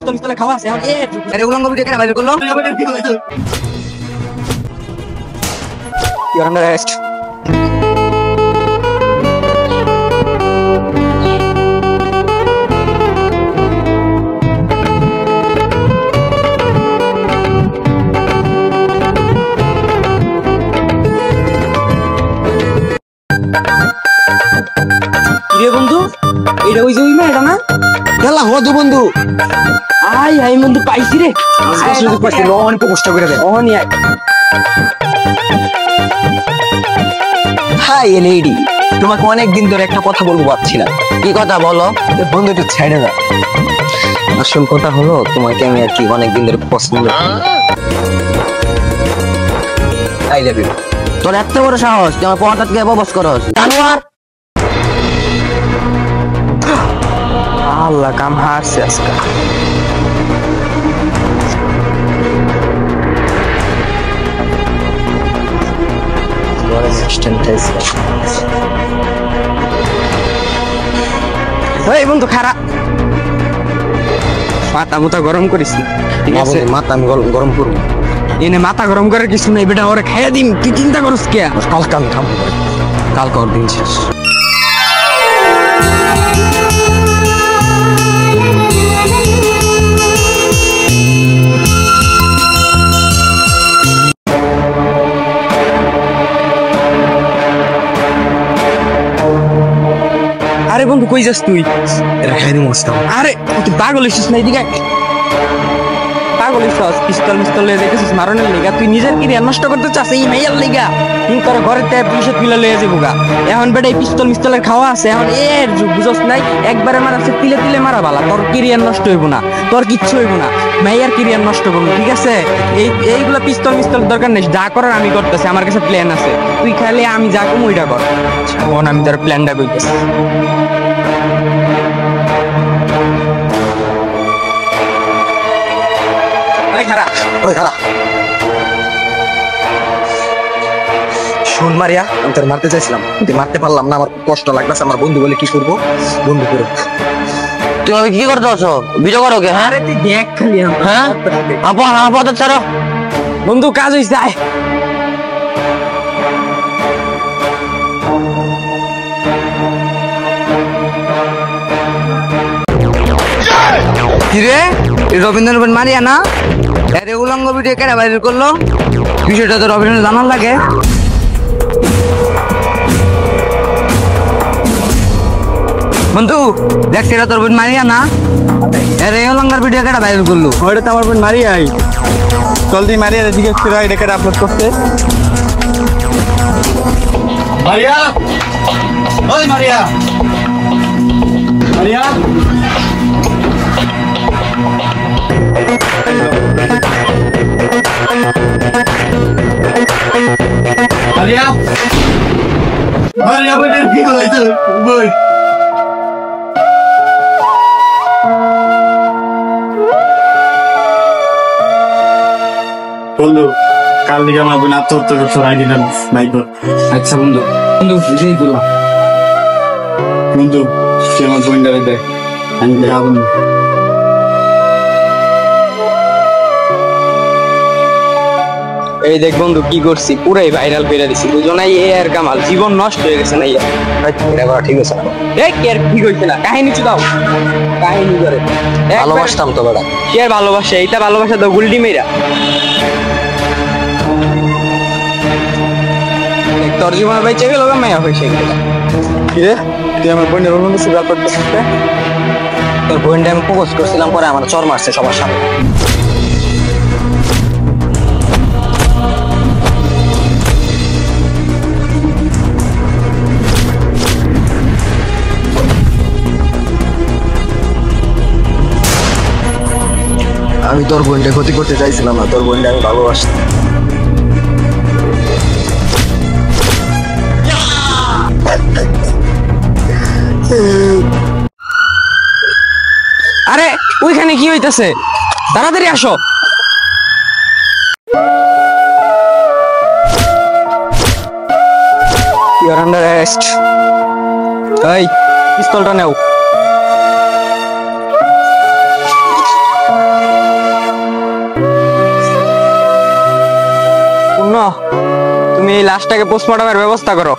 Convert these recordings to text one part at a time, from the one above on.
পিস্তল খাওয়া আছে এখন আরে উলঙ্গ ভিডিও কেন বাইরে করলো ইউ আর আন্ডার অ্যারেস্ট বন্ধু এটা ওই যে ওই মেয়েটা না খেলা হতো বন্ধু আই আই বন্ধু পাইছি রে অনেক কষ্ট করে দে হাই লেডি তোমাকে অনেকদিন ধরে একটা কথা বলবো ভাবছিলাম কি কথা বলো বন্ধু একটু ছেড়ে দাও আসল কথা হলো তোমাকে আমি আর কি অনেকদিন ধরে পছন্দ আই লাভ ইউ তোর এত বড় সাহস তোমার পড়াটা থেকে বস করস জানোয়ার Allah কাম হারছে আজকে এই বন্ধু খারাপ মাথা মুতা গরম করিস না ঠিক আছে মাথা আমি গরম করবো এনে মাথা গরম করার কিছু নেই বেটা ওরে খাইয়া দিন কি চিন্তা করস কে কালকে আমি খাবো কালকে ওর দিন শেষ আরে বন্ধু কই যাস তুই এটা খাই দিমু আরে তুই পাগল হইছিস না এদিকে পাগল হইছিস পিস্তল লয়ে যাইতেছিস মারনের লিগা তুই নিজের কি নষ্ট করতে চাস এই মেয়ের লিগা তুই তোর ঘরেতে পুলিশে তুলে লয়ে যাবো গা এখন বেটা এই পিস্তলের খাওয়া আছে এখন এর যুগ বুঝছ নাই একবারে মারাছে তিলে মারা বালা তোর ক্যারিয়ার নষ্ট হইব না তোর কিচ্ছু হইব না মেয়ের ক্যারিয়ার নষ্ট করবো ঠিক আছে এইগুলা পিস্তল দরকার নেই যা করার আমি করতেছি আমার কাছে প্ল্যান আছে তুই খালি আমি যা কম ওইটা কর এখন আমি তোর প্ল্যানটা কইতেছি শোন মারিয়া আমি তোর মারতে চাইছিলাম কিন্তু মারতে পারলাম না আমার কষ্ট লাগতেছে আমার বন্ধু বলে কি করবো বন্ধু করো তুমি কি করতে আছো ভিডিও করো কে হ্যাঁ তুই দেখ খালি হ্যাঁ আপা ছাড়ো বন্ধু কাজ হইছে আয় কিরে রবীন্দ্র মারিয়া না আরে উলঙ্গ ভিডিও কেন বাইরে করলো বিষয়টা তো রবীন্দ্র জানার লাগে বন্ধু দেখ সেটা তোর বোন মারিয়া না আরে উলঙ্গার ভিডিও কেন বাইরে করলো ওইটা তো আমার বোন মারিয়াই জলদি মারিয়া এদিকে ফিরে এটা কেটে আপলোড করতে মারিয়া ওই মারিয়া Maria bener gila itu, boy. Bolu, kali dia mau natur terus surai di dalam Bible. Acha bolu, ini dulu. Bolu, cuma poin dari deh, anda bolu. এই দেখ বন্ধু কি করছি পুরাই ভাইরাল করে দিছি দুজনাই এ আর কামাল জীবন নষ্ট হয়ে গেছে না এটা ঠিক আছে দেখ কি আর কি হইছে না কাহিনী চুদাও কাহিনী করে ভালোবাসতাম তো বড় কি আর ভালোবাসা এইটা ভালোবাসা তো গুলডি মেরা তোর জীবন বেঁচে গেল গা মায়া হইছে কি রে তুই আমার বোনের অনুমতি সুগার করতেছিস তোর বোনটা আমি ফোকাস করছিলাম পরে আমার চর মারছে সবার সামনে আমি তোর বোনটা ক্ষতি করতে চাইছিলাম না তোর বোনটা আমি ভালোবাসতাম আরে ওইখানে কি হইতাছে তাড়াতাড়ি আসো ইউ আর আন্ডার অ্যারেস্ট এই পিস্তলটা নাও তুমি এই লাশটাকে পোস্টমর্টমের ব্যবস্থা করো।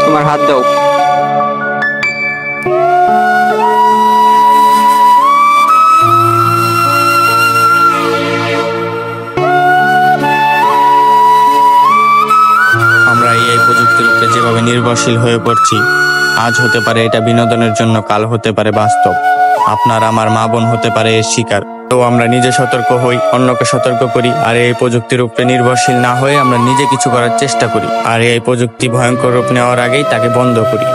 তোমার হাত দাও। আমরা এই প্রযুক্তির উপরে যেভাবে নির্ভরশীল হয়ে পড়ছি, আজ হতে পারে এটা বিনোদনের জন্য, কাল হতে পারে বাস্তব। আপনার আমার মা বোন হতে পারে এর শিকার। তো আমরা নিজে সতর্ক হই, অন্যকে সতর্ক করি, আর এই প্রযুক্তির উপরে নির্ভরশীল না হয়ে আমরা নিজে কিছু করার চেষ্টা করি, আর এই প্রযুক্তি ভয়ঙ্কর রূপ নেওয়ার আগেই তাকে বন্ধ করি।